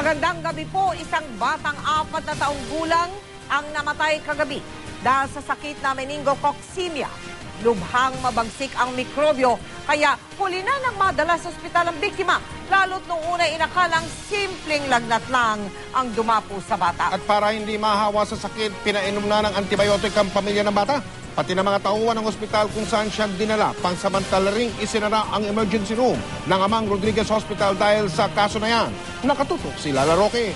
Magandang gabi po. Isang batang 4 na taong gulang ang namatay kagabi dahil sa sakit na meningococcemia. Lubhang mabagsik ang mikrobyo, kaya huli na nang madala sa ospital ang biktima. Lalo't nung una inakalang simpleng lagnat lang ang dumapo sa bata. At para hindi mahawa sa sakit, pinainom na ng antibiotic ang pamilya ng bata. Pati ng mga tauhan ng ospital kung saan siya dinala, pansamantala ring isinara ang emergency room ng Amang Rodriguez Hospital dahil sa kaso na yan. Nakatutok si Lala Roque.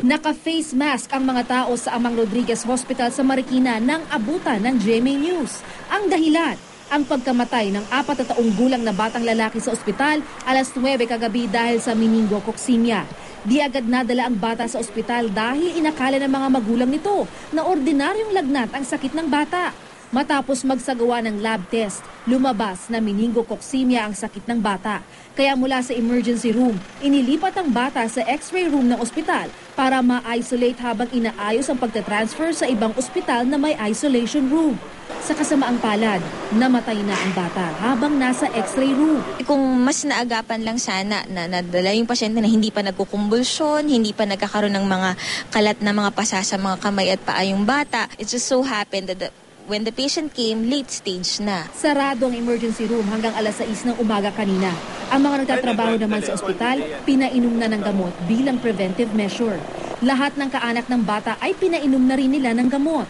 Naka-face mask ang mga tao sa Amang Rodriguez Hospital sa Marikina nang abutan ng GMA News. Ang dahilan, ang pagkamatay ng 4 na taong gulang na batang lalaki sa ospital alas 9 kagabi dahil sa meningococcemia. Di agad nadala ang bata sa ospital dahil inakala ng mga magulang nito na ordinaryong lagnat ang sakit ng bata. Matapos magsagawa ng lab test, lumabas na meningococcemia ang sakit ng bata. Kaya mula sa emergency room, inilipat ang bata sa x-ray room ng ospital para ma-isolate habang inaayos ang pagtatransfer sa ibang ospital na may isolation room. Sa kasamaang palad, namatay na ang bata habang nasa x-ray room. Kung mas naagapan lang sana na nadala yung pasyente na hindi pa nagkukumbulsyon, hindi pa nagkakaroon ng mga kalat na mga pasa sa mga kamay at paa yung bata, it just so happened that when the patient came, late stage na. Sarado ang emergency room hanggang alas 6 ng umaga kanina. Ang mga nagtatrabaho naman sa ospital, pinainom na ng gamot bilang preventive measure. Lahat ng kaanak ng bata ay pinainom na rin nila ng gamot.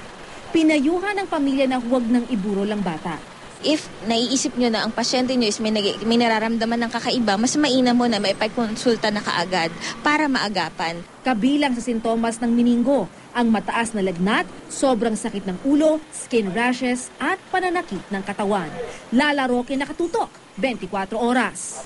Pinayuhan ng pamilya na huwag nang iburo lang bata. If naiisip nyo na ang pasyente nyo is may nararamdaman ng kakaiba, mas mainam mo na may pagkonsulta na kaagad para maagapan. Kabilang sa sintomas ng meningo, ang mataas na lagnat, sobrang sakit ng ulo, skin rashes at pananakit ng katawan. Lala Roque, nakatutok, 24 oras.